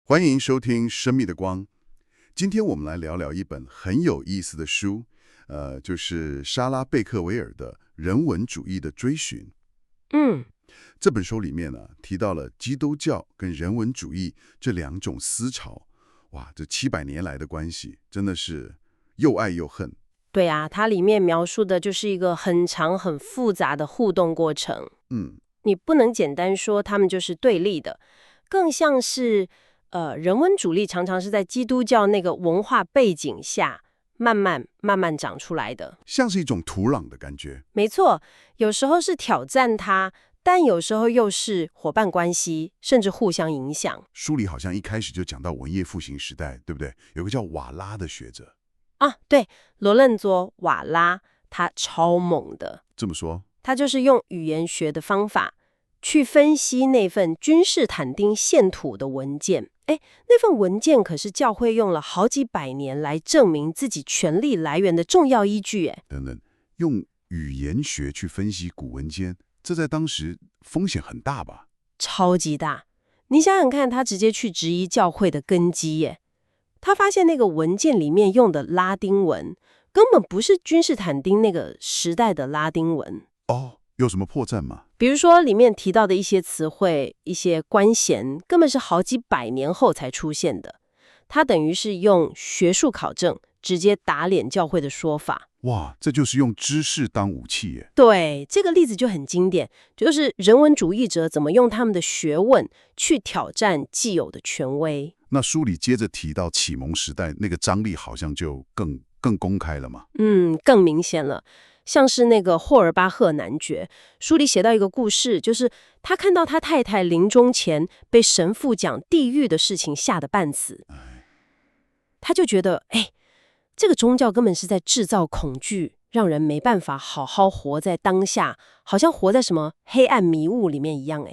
欢迎收听《生命的光》。今天我们来聊聊一本很有意思的书，就是莎拉·贝克维尔的《人文主义的追寻》。嗯，这本书里面呢，提到了基督教跟人文主义这两种思潮。哇，这700年来的关系真的是又爱又恨。对啊，它里面描述的就是一个很长、很复杂的互动过程。嗯，你不能简单说他们就是对立的，更像是人文主义常常是在基督教那个文化背景下慢慢长出来的。像是一种土壤的感觉。没错，有时候是挑战它，但有时候又是伙伴关系，甚至互相影响。书里好像一开始就讲到文艺复兴时代，对不对？有个叫瓦拉的学者。啊，对，罗楞佐·瓦拉，他超猛的。这么说，他就是用语言学的方法去分析那份君士坦丁献土的文件。哎，那份文件可是教会用了好几百年来证明自己权力来源的重要依据。哎，等等，用语言学去分析古文件，这在当时风险很大吧？超级大！你想想看，他直接去质疑教会的根基。耶，他发现那个文件里面用的拉丁文根本不是君士坦丁那个时代的拉丁文。哦，有什么破绽吗？比如说里面提到的一些词汇、一些官衔，根本是好几百年后才出现的。他等于是用学术考证直接打脸教会的说法。哇，这就是用知识当武器耶！对，这个例子就很经典，就是人文主义者怎么用他们的学问去挑战既有的权威。那书里接着提到启蒙时代，那个张力好像就更公开了嘛。更明显了。像是那个霍尔巴赫男爵，书里写到一个故事，就是他看到他太太临终前被神父讲地狱的事情吓得半死，他就觉得，这个宗教根本是在制造恐惧，让人没办法好好活在当下，好像活在什么黑暗迷雾里面一样。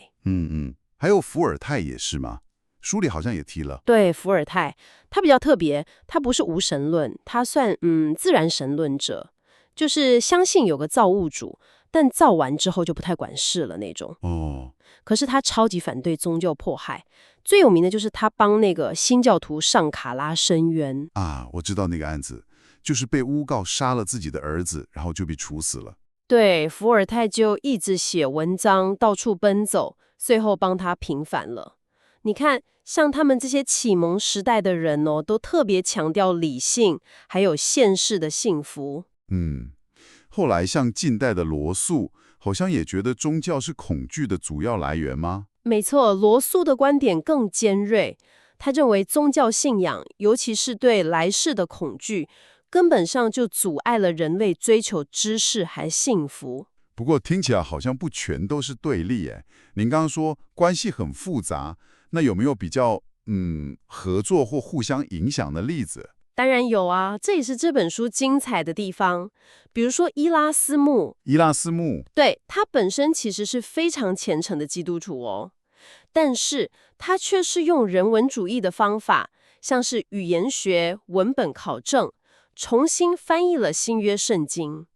还有伏尔泰也是吗？书里好像也提了。对，伏尔泰他比较特别，他不是无神论，他算自然神论者。就是相信有个造物主，但造完之后就不太管事了那种。哦，可是他超级反对宗教迫害，最有名的就是他帮那个新教徒上卡拉申冤啊，我知道那个案子，就是被诬告杀了自己的儿子，然后就被处死了。对，伏尔泰就一直写文章，到处奔走，最后帮他平反了。你看，像他们这些启蒙时代的人哦，都特别强调理性，还有现世的幸福。后来像近代的罗素，好像也觉得宗教是恐惧的主要来源吗？没错，罗素的观点更尖锐。他认为宗教信仰，尤其是对来世的恐惧，根本上就阻碍了人类追求知识还幸福。不过听起来好像不全都是对立诶。您刚刚说关系很复杂，那有没有比较合作或互相影响的例子？当然有啊，这也是这本书精彩的地方。比如说伊拉斯木，对，他本身其实是非常虔诚的基督徒哦，但是他却是用人文主义的方法，像是语言学、文本考证，重新翻译了新约圣经。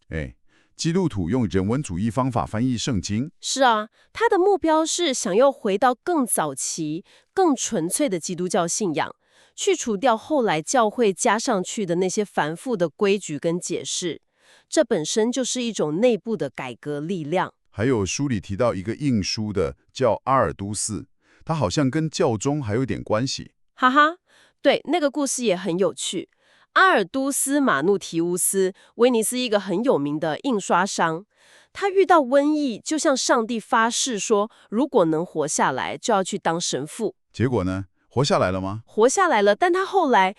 基督徒用人文主义方法翻译圣经？是啊，他的目标是想要回到更早期、更纯粹的基督教信仰，去除掉后来教会加上去的那些繁复的规矩跟解释，这本身就是一种内部的改革力量。还有书里提到一个印书的叫阿尔都斯，他好像跟教宗还有点关系。哈哈，对，那个故事也很有趣。阿尔都斯·马努提乌斯，威尼斯一个很有名的印刷商，他遇到瘟疫，就向上帝发誓说，如果能活下来，就要去当神父。结果呢？活下来了吗？活下来了，但他后来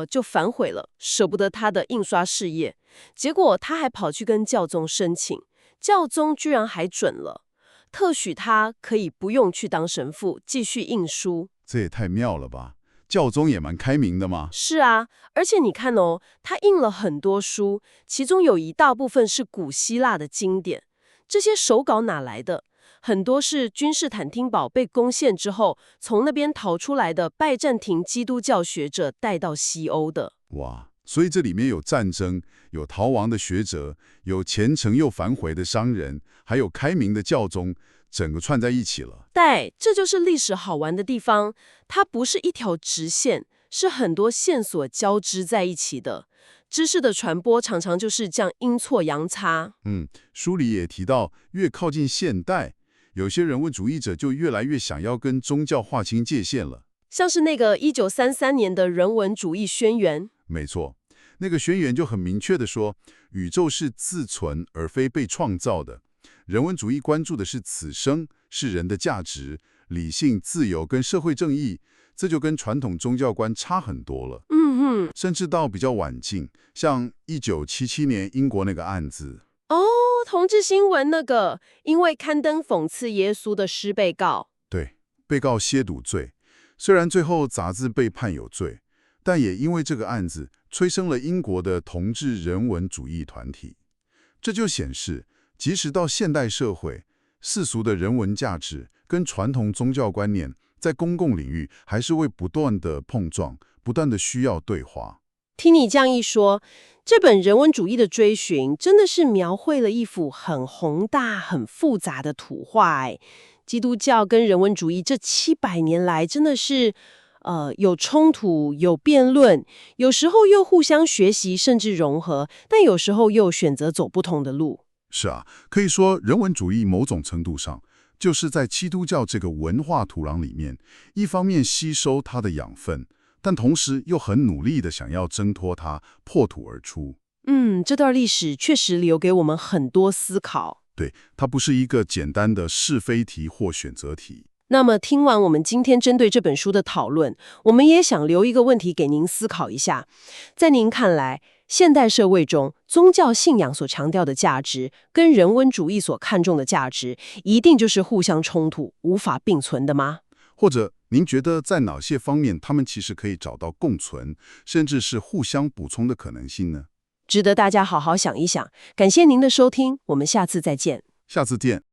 就反悔了，舍不得他的印刷事业。结果他还跑去跟教宗申请，教宗居然还准了，特许他可以不用去当神父，继续印书。这也太妙了吧！教宗也蛮开明的嘛。是啊，而且你看哦，他印了很多书，其中有一大部分是古希腊的经典。这些手稿哪来的？很多是君士坦丁堡被攻陷之后，从那边逃出来的拜占庭基督教学者带到西欧的。哇，所以这里面有战争，有逃亡的学者，有虔诚又反悔的商人，还有开明的教宗，整个串在一起了。对，这就是历史好玩的地方，它不是一条直线，是很多线索交织在一起的。知识的传播常常就是这样阴错阳差。书里也提到，越靠近现代，有些人文主义者就越来越想要跟宗教划清界限了。像是那个1933年的人文主义宣言。没错，那个宣言就很明确地说，宇宙是自存而非被创造的。人文主义关注的是此生，是人的价值、理性、自由跟社会正义，这就跟传统宗教观差很多了。甚至到比较晚近，像1977年英国那个案子。同志新闻那个，因为刊登讽刺耶稣的诗被告。对，被告亵渎罪，虽然最后杂志被判有罪，但也因为这个案子催生了英国的同志人文主义团体。这就显示，即使到现代社会，世俗的人文价值跟传统宗教观念在公共领域还是会不断的碰撞，不断的需要对话。听你这样一说，这本人文主义的追寻真的是描绘了一幅很宏大、很复杂的图画。基督教跟人文主义这700年来真的是有冲突、有辩论，有时候又互相学习甚至融合，但有时候又选择走不同的路。是啊，可以说人文主义某种程度上就是在基督教这个文化土壤里面，一方面吸收它的养分，但同时又很努力地想要挣脱它，破土而出。这段历史确实留给我们很多思考。对，它不是一个简单的是非题或选择题。那么听完我们今天针对这本书的讨论，我们也想留一个问题给您思考一下。在您看来，现代社会中宗教信仰所强调的价值跟人文主义所看重的价值，一定就是互相冲突、无法并存的吗？或者您觉得在哪些方面他们其实可以找到共存，甚至是互相补充的可能性呢？值得大家好好想一想。感谢您的收听，我们下次再见。下次见。